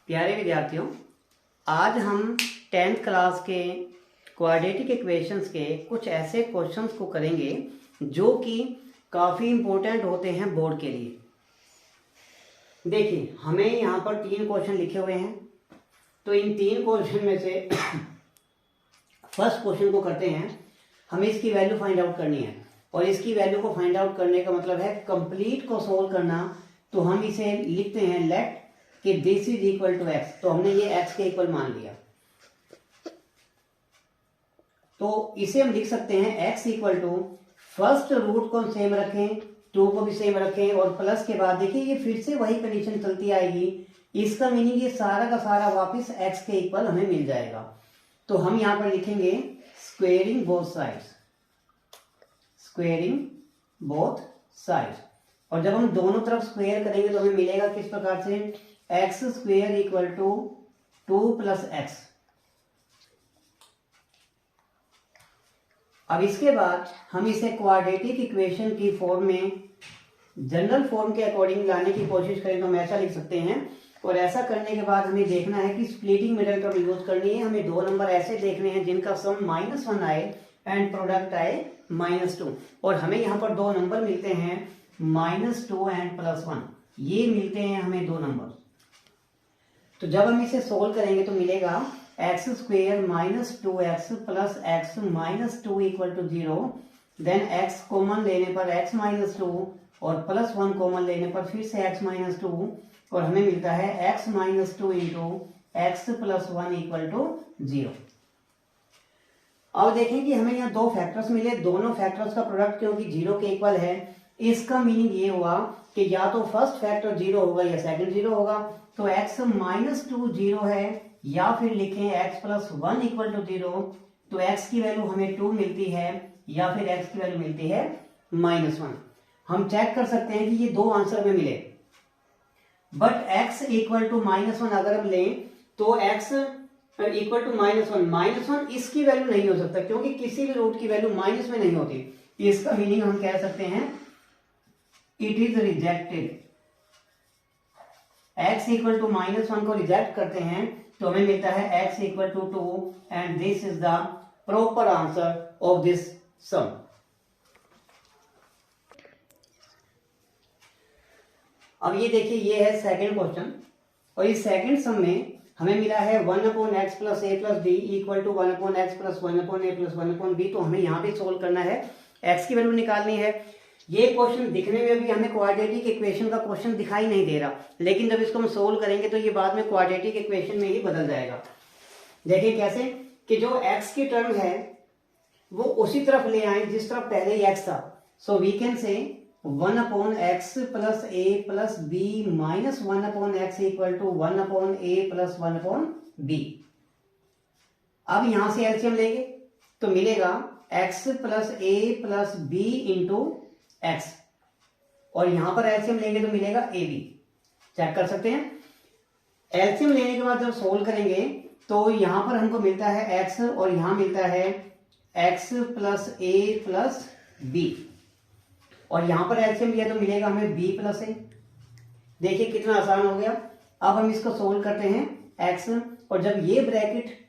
प्यारे विद्यार्थियों, आज हम 10th क्लास के क्वाड्रेटिक इक्वेशंस के कुछ ऐसे क्वेश्चंस को करेंगे जो कि काफ़ी इम्पोर्टेंट होते हैं बोर्ड के लिए। देखिए, हमें यहाँ पर 3 क्वेश्चन लिखे हुए हैं, तो इन 3 क्वेश्चन में से फर्स्ट क्वेश्चन को करते हैं। हमें इसकी वैल्यू फाइंड आउट करनी है और इसकी वैल्यू को फाइंड आउट करने का मतलब है कंप्लीट को सोल्व करना। तो हम इसे लिखते हैं लेट कि this is equal to x. तो हमने ये एक्स के इक्वल मान लिया, तो इसे हम लिख सकते हैं x equal to, first root को हम सेम रखें, 2 को भी सेम रखें और प्लस के बाद देखिए ये फिर से वही कंडीशन चलती आएगी। इसका मीनिंग ये सारा का सारा वापस एक्स के इक्वल हमें मिल जाएगा। तो हम यहां पर लिखेंगे squaring both sides, squaring both sides. और जब हम दोनों तरफ स्क्वेयर करेंगे तो हमें मिलेगा किस प्रकार से, x square equal to 2 plus x. अब इसके बाद हम इसे क्वाड्रेटिक इक्वेशन की फॉर्म में जनरल फॉर्म के अकॉर्डिंग लाने की कोशिश करें तो हम ऐसा लिख सकते हैं। और ऐसा करने के बाद हमें देखना है कि स्प्लिटिंग मिडल टर्म यूज करनी है। हमें 2 नंबर ऐसे देखने हैं जिनका सम -1 आए एंड प्रोडक्ट आए -2। और हमें यहाँ पर 2 नंबर मिलते हैं -2 एंड +1, ये मिलते हैं हमें 2 नंबर। तो जब हम इसे सोल्व करेंगे तो मिलेगा x square -2x plus x -2 equal to 0। Then x common लेने पर x -2 और +1 कॉमन लेने पर फिर से x -2 और हमें मिलता है x -2 into x +1 equal to 0। अब देखें कि हमें यहाँ 2 फैक्टर्स मिले, दोनों फैक्टर्स का प्रोडक्ट क्योंकि 0 के इक्वल है, इसका मीनिंग ये हुआ कि या तो फर्स्ट फैक्टर 0 होगा या सेकंड 0 होगा। तो x -2 0 है, या फिर लिखें x +1 इक्वल टू 0। तो x की वैल्यू हमें 2 मिलती है या फिर x की वैल्यू मिलती है -1। हम चेक कर सकते हैं कि ये 2 आंसर में मिले, बट x इक्वल टू -1 अगर हम लें तो x इक्वल टू -1 इसकी वैल्यू नहीं हो सकता क्योंकि किसी भी रूट की वैल्यू माइनस में नहीं होती। इसका मीनिंग हम कह सकते हैं it is rejected. x equal to -1 को रिजेक्ट करते हैं तो हमें मिलता है x equal to 2 and this is the proper answer of this sum. अब ये देखिए, ये है सेकंड क्वेश्चन और इस सेकंड सम में हमें मिला है 1/x plus a plus b equal to 1/x plus 1/a plus 1/b। तो हमें यहाँ पे सोल्व करना है, x की वैल्यू निकालनी है। ये क्वेश्चन दिखने में भी हमें क्वाड्रेटिक इक्वेशन का क्वेश्चन दिखाई नहीं दे रहा, लेकिन जब इसको हम सोल्व करेंगे तो ये बाद में क्वाड्रेटिक इक्वेशन में ही बदल जाएगा। देखिए कैसे, कि जो x की टर्म है वो उसी तरफ ले आए जिस तरफ पहले ही x था। So we can say 1/x plus a plus b minus 1/x equal to 1/a plus 1/b। अब यहां से एलसीएम लेंगे तो मिलेगा x plus a plus b into x, और यहां पर एलसीएम लेंगे तो मिलेगा ab। चेक कर सकते हैं, एलसीएम लेने के बाद जब सोल्व करेंगे तो यहां पर हमको मिलता है x और यहां मिलता है x plus a plus b, और यहां पर एलसीएम लिया तो मिलेगा हमें b प्लस a। देखिए कितना आसान हो गया। अब हम इसको सोल्व करते हैं x, और जब ये ब्रैकेट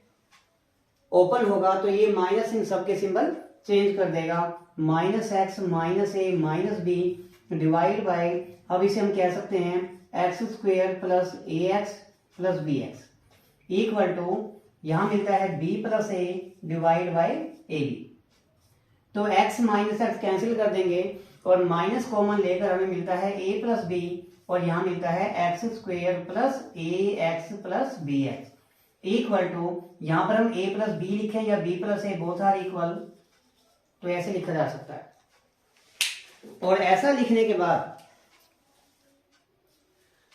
ओपन होगा तो ये माइनस इन सब के सिंबल चेंज कर देगा, -x minus a minus b divide by, अब इसे हम कह सकते हैं x square plus ax plus bx equal to, यहां मिलता है b plus a divide by ab। तो x माइनस एक्स कैंसिल कर देंगे और माइनस कॉमन लेकर हमें मिलता है a प्लस b, और यहां मिलता है x square plus ax plus bx equal to, यहां पर हम a प्लस b लिखें या b plus a both are equal, तो ऐसे लिखा जा सकता है। और ऐसा लिखने के बाद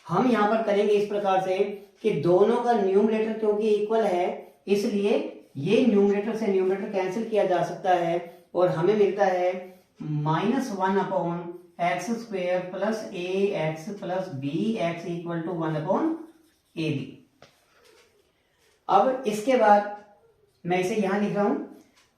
हम यहां पर करेंगे इस प्रकार से कि दोनों का न्यूमरेटर क्योंकि इक्वल है इसलिए ये न्यूमरेटर से न्यूमरेटर कैंसिल किया जा सकता है, और हमें मिलता है -1/x square plus ax plus bx equal to 1/ab। अब इसके बाद मैं इसे यहां लिख रहा हूं।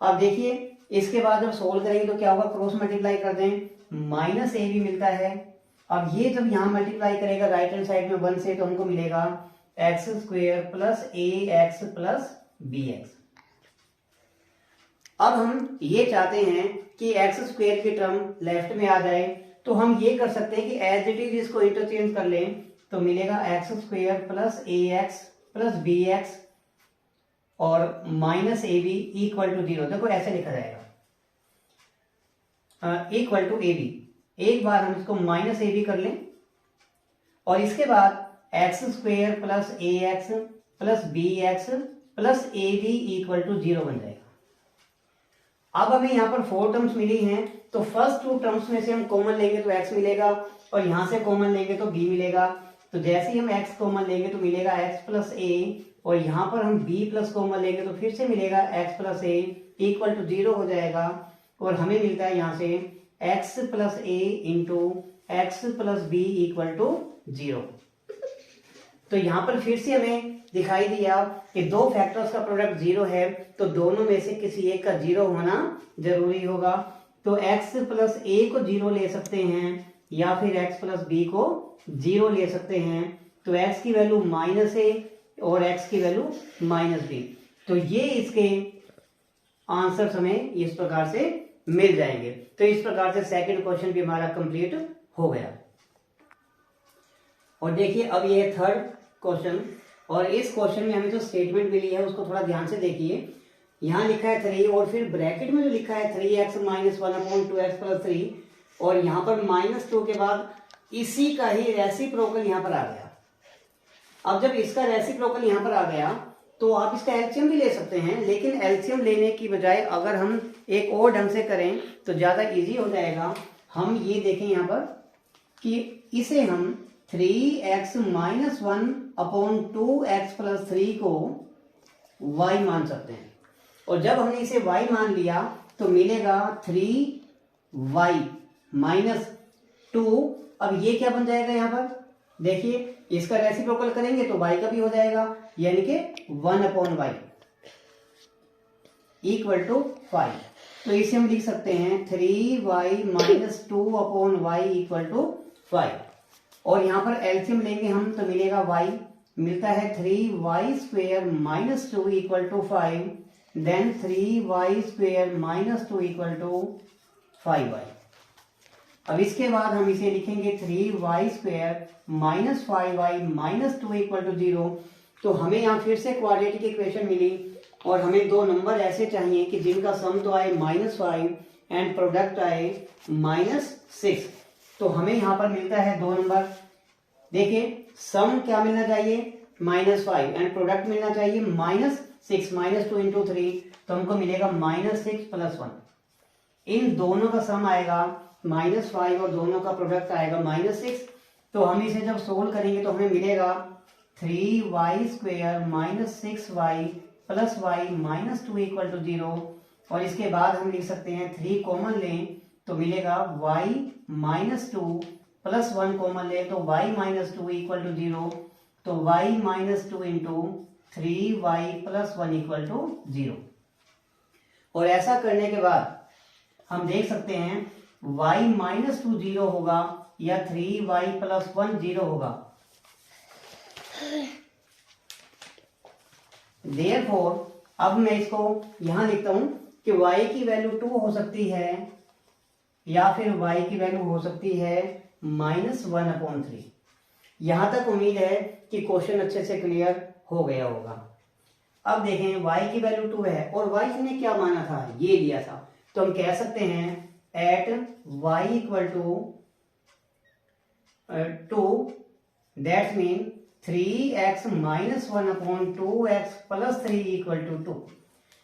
अब देखिए इसके बाद जब सोल्व करेंगे तो क्या होगा, क्रॉस मल्टीप्लाई कर दें, -ab मिलता है। अब ये जब यहां मल्टीप्लाई करेगा राइट हैंड साइड में 1 से तो हमको मिलेगा x square plus a x plus b x. अब हम ये चाहते हैं कि एक्स स्क्वेयर की टर्म लेफ्ट में आ जाए, तो हम ये कर सकते हैं कि एज इट इज इसको इंटरचेंज कर लें, तो मिलेगा x square plus a x plus b x और minus a b equal to 0। देखो ऐसे लिखा जाएगा इक्वल टू ए बी। एक बार हम इसको माइनस ए बी कर लें और इसके बाद x square plus a x plus b x plus a b equal to 0 बन जाएगा। अब हमें यहाँ पर 4 टर्म्स मिली हैं, तो फर्स्ट 2 टर्म्स में से हम कॉमन लेंगे तो x मिलेगा और यहाँ से कॉमन लेंगे तो b मिलेगा। तो जैसे ही हम x कॉमन लेंगे तो मिलेगा x प्लस ए और यहाँ पर हम b प्लस कॉमन लेंगे तो फिर से मिलेगा x plus a equal to 0 हो जाएगा और हमें मिलता है यहाँ से x plus a into x plus b equal to 0। तो यहाँ पर फिर से हमें दिखाई दिया कि दो फैक्टर्स का प्रोडक्ट 0 है, तो दोनों में से किसी एक का 0 होना जरूरी होगा। तो x प्लस ए को 0 ले सकते हैं या फिर x प्लस बी को 0 ले सकते हैं। तो x की वैल्यू माइनस ए और x की वैल्यू माइनस बी। तो ये इसके आंसर हमें इस प्रकार से मिल जाएंगे। तो इस प्रकार से सेकंड क्वेश्चन भी हमारा कंप्लीट हो गया। और देखिए अब ये है थर्ड क्वेश्चन और इस क्वेश्चन में हमें जो स्टेटमेंट मिली है उसको थोड़ा ध्यान से देखिए। यहाँ लिखा है 3 और फिर ब्रैकेट में जो लिखा है 3x माइनस 1/2x प्लस 3 और यहाँ पर -2 के बाद इसी का ही रेसिप्रोकल यहाँ पर आ गया। अब जब इसका रेसिप्रोकल यहाँ पर आ गया तो आप इसका एलसीएम भी ले सकते हैं, लेकिन एलसीएम लेने की बजाय अगर हम एक और ढंग से करें तो ज्यादा इजी हो जाएगा। हम ये देखें यहाँ पर कि इसे हम 3x माइनस 1/2x प्लस 3 को y मान सकते हैं और जब हमने इसे y मान लिया तो मिलेगा 3y माइनस 2। अब ये क्या बन जाएगा यहाँ पर देखिए, इसका रेसिप्रोकल करेंगे तो y का भी हो जाएगा, यानी कि 1/y इक्वल टू 5। तो इसे हम लिख सकते हैं 3y minus 2/y equal to 5 और यहाँ पर एलसीएम लेंगे हम तो मिलेगा y, मिलता है 3y square minus 2 equal to 5, then 3y square minus 2 equal to 5y। अब इसके बाद हम इसे लिखेंगे 3y square minus 5y minus 2 equal to 0। तो हमें यहाँ फिर से क्वाड्रेटिक इक्वेशन मिली और हमें दो नंबर ऐसे चाहिए कि जिनका सम तो आए -5 एंड प्रोडक्ट आए -6। तो हमें यहाँ पर मिलता है दो नंबर। देखिए सम क्या मिलना चाहिए -5 एंड प्रोडक्ट मिलना चाहिए -6, -2 इंटू 3 तो हमको मिलेगा -6 प्लस 1। इन दोनों का सम आएगा -5 और दोनों का प्रोडक्ट आएगा -6। तो हम इसे जब सोल्व करेंगे तो हमें मिलेगा 3y square minus 6y plus y minus 2 equal to 0 और इसके बाद हम लिख सकते हैं 3 कॉमन लें तो मिलेगा y माइनस 2 प्लस 1 कॉमन लें तो y माइनस 2 इक्वल टू 0। तो y minus 2 into 3y plus 1 equal to 0। और ऐसा करने के बाद हम देख सकते हैं y माइनस 2 0 होगा या 3y प्लस 1 0 होगा। Therefore, अब मैं इसको यहां लिखता हूं कि y की वैल्यू 2 हो सकती है या फिर y की वैल्यू हो सकती है -1/3। यहां तक उम्मीद है कि क्वेश्चन अच्छे से क्लियर हो गया होगा। अब देखें y की वैल्यू 2 है और y ने क्या माना था, ये दिया था, तो हम कह सकते हैं at y equal to 2 that mean 3x minus 1/2x plus 3 equal to 2।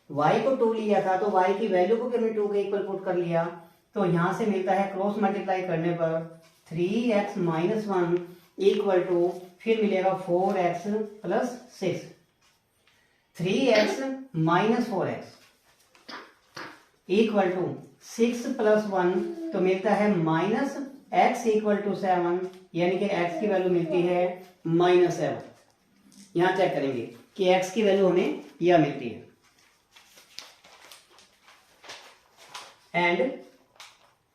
y को 2 लिया था तो y की वैल्यू को हमने 2 के इक्वल पुट कर लिया। तो यहां से मिलता है क्रॉस मल्टीप्लाई करने पर 3x माइनस 1 इक्वल टू फिर मिलेगा 4x plus 6। 3x minus 4x equal to 6 plus 1 तो मिलता है माइनस x इक्वल टू 7, यानी कि x की वैल्यू मिलती है -7। यहां चेक करेंगे कि x की वैल्यू हमें यह मिलती है। And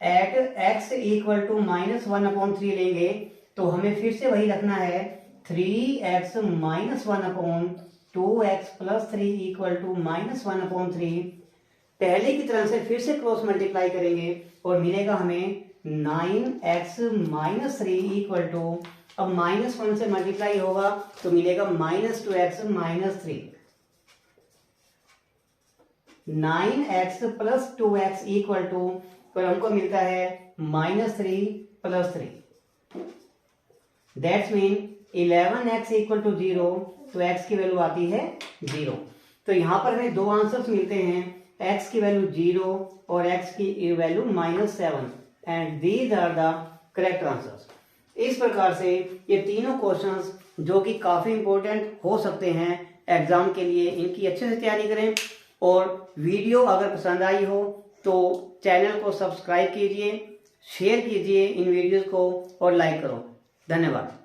at x equal to -1/3 लेंगे तो हमें फिर से वही रखना है 3x minus 1/2x plus 3 equal to -1/3। पहले की तरह से फिर से क्रॉस मल्टीप्लाई करेंगे और मिलेगा हमें 9x माइनस 3 इक्वल टू, अब -1 से मल्टीप्लाई होगा तो मिलेगा -2x minus 3। 9x plus 2x equal to, पर हमको मिलता है -3 plus 3। That's mean 11x equal to 0, तो x की वैल्यू आती है 0। तो यहां पर हमें दो आंसर्स मिलते हैं, x की वैल्यू 0 और x की value -7, and these are the correct answers. इस प्रकार से ये तीनों क्वेश्चंस जो कि काफी इंपॉर्टेंट हो सकते हैं एग्जाम के लिए, इनकी अच्छे से तैयारी करें। और वीडियो अगर पसंद आई हो तो चैनल को सब्सक्राइब कीजिए, शेयर कीजिए इन वीडियोस को और लाइक करो। धन्यवाद।